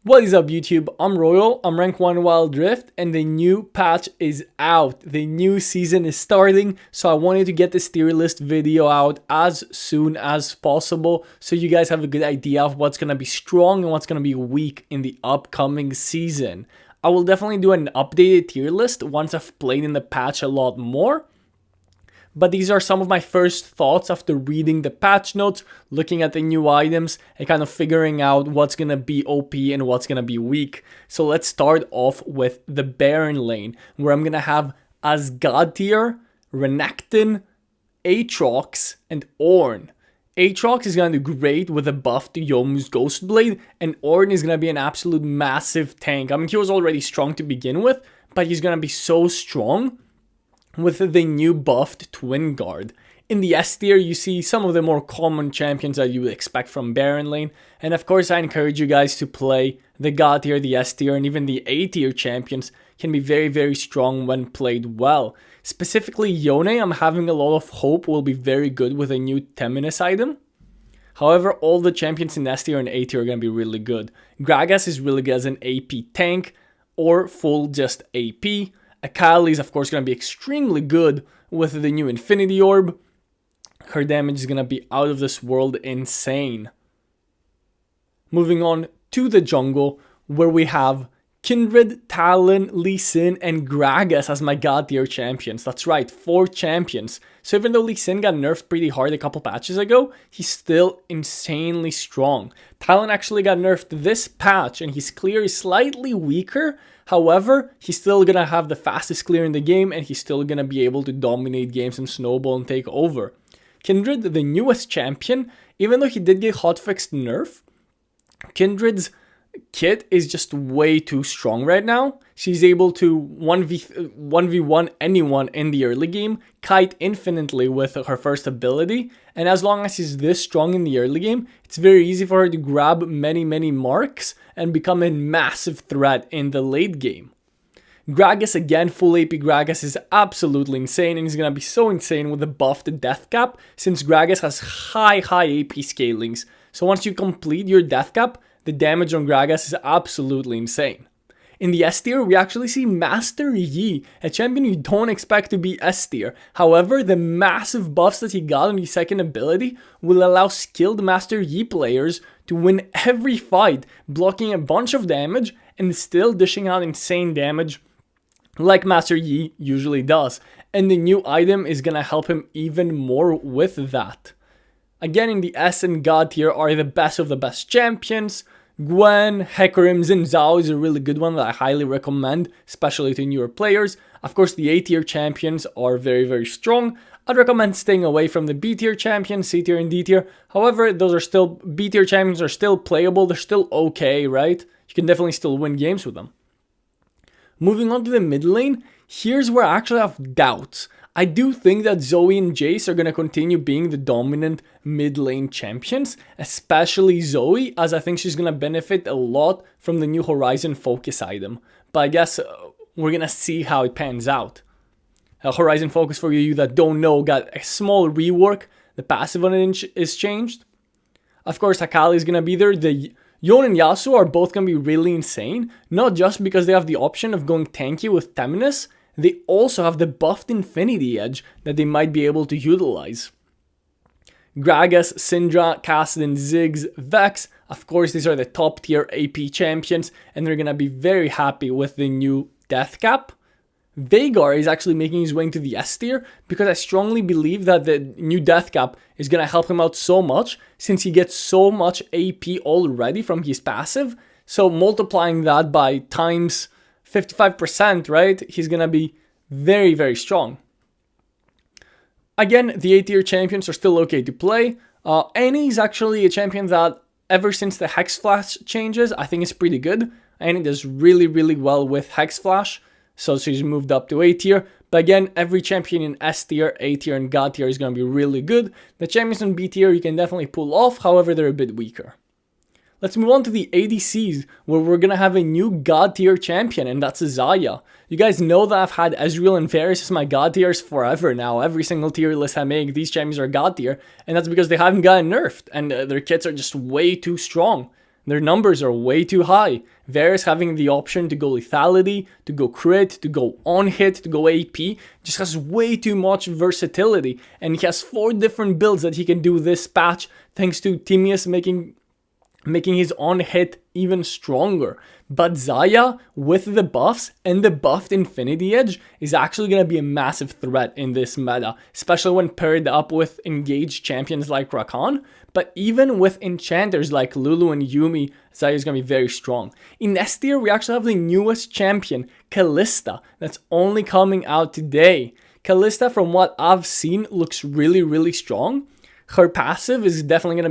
What is up YouTube? I'm Royal, I'm rank 1 Wildrift, and the new patch is out. The new season is starting, so I wanted to get this tier list video out as soon as possible so you guys have a good idea of what's going to be strong and what's going to be weak in the upcoming season. I will definitely do an updated tier list once I've played in the patch a lot more. But these are some of my first thoughts after reading the patch notes, looking at the new items, and kind of figuring out what's going to be OP and what's going to be weak. So let's start off with the Baron lane, where I'm going to have Asgardtyr, Renekton, Aatrox, and Ornn. Aatrox is going to do great with a buff to Youmuu's Ghost Blade, and Ornn is going to be an absolute massive tank. I mean, he was already strong to begin with, but he's going to be so strong with the new buffed Twin Guard. In the S tier, you see some of the more common champions that you would expect from Baron lane. And of course, I encourage you guys to play the God tier, the S tier, and even the A tier champions can be very, very strong when played well. Specifically, Yone, I'm having a lot of hope will be very good with a new Teminus item. However, all the champions in S tier and A tier are going to be really good. Gragas is really good as an AP tank or full just AP. Akali is of course going to be extremely good with the new Infinity Orb. Her damage is going to be out of this world insane. Moving on to the jungle, where we have Kindred, Talon, Lee Sin, and Gragas as my God tier champions. That's right, 4 champions. So even though Lee Sin got nerfed pretty hard a couple patches ago, he's still insanely strong. Talon actually got nerfed this patch, and his clear is slightly weaker. However, he's still gonna have the fastest clear in the game, and he's still gonna be able to dominate games and snowball and take over. Kindred, the newest champion, even though he did get hotfixed nerf, Kindred's kit is just way too strong right now. She's able to 1v1 anyone in the early game, kite infinitely with her first ability, and as long as she's this strong in the early game, it's very easy for her to grab many marks and become a massive threat in the late game. Gragas, again, full AP Gragas is absolutely insane, and he's gonna be so insane with the buff to death cap, since Gragas has high AP scalings. So once you complete your death cap, the damage on Gragas is absolutely insane. In the S tier, we actually see Master Yi, a champion you don't expect to be S tier. However, the massive buffs that he got on his second ability will allow skilled Master Yi players to win every fight, blocking a bunch of damage and still dishing out insane damage like Master Yi usually does. And the new item is gonna help him even more with that. Again, in the S and God tier are the best of the best champions. Gwen, Hecarim, Xin Zhao is a really good one that I highly recommend, especially to newer players. Of course, the A tier champions are very strong. I'd recommend staying away from the B tier champions, C tier and D tier. However, those are still, B tier champions are still playable. They're still okay, right? You can definitely still win games with them. Moving on to the mid lane, here's where I actually have doubts. I do think that Zoe and Jace are going to continue being the dominant mid lane champions, especially Zoe, as I think she's going to benefit a lot from the new Horizon Focus item. But I guess we're going to see how it pans out. Horizon Focus, for you that don't know, got a small rework. The passive on it is changed. Of course, Akali is going to be there. The Yone and Yasuo are both going to be really insane, not just because they have the option of going tanky with Teminus, they also have the buffed Infinity Edge that they might be able to utilize. Gragas, Syndra, Kassadin, Ziggs, Vex, of course these are the top tier AP champions, and they're going to be very happy with the new death cap. Veigar is actually making his way into the S tier because I strongly believe that the new death cap is going to help him out so much since he gets so much AP already from his passive. So multiplying that by times 55%, right? He's gonna be very strong. Again, the A tier champions are still okay to play. Annie is actually a champion that ever since the Hex Flash changes, I think is pretty good. Annie does really well with Hex Flash, so she's moved up to A tier. But again, every champion in S tier, A tier, and God tier is gonna be really good. The champions in B tier you can definitely pull off, however they're a bit weaker. Let's move on to the ADCs, where we're going to have a new God tier champion, and that's Xayah. You guys know that I've had Ezreal and Varus as my God tiers forever now. Every single tier list I make, these champions are God tier, and that's because they haven't gotten nerfed, and their kits are just way too strong. Their numbers are way too high. Varus having the option to go lethality, to go crit, to go on hit, to go AP, just has way too much versatility. And he has 4 different builds that he can do this patch, thanks to Timaeus making his on hit even stronger. But Xayah, with the buffs and the buffed Infinity Edge, is actually going to be a massive threat in this meta, especially when paired up with engaged champions like Rakan. But even with enchanters like Lulu and Yuumi, Xayah is going to be very strong. In S tier, we actually have the newest champion, Kalista, that's only coming out today. Kalista, from what I've seen, looks really, really strong. Her passive is definitely going to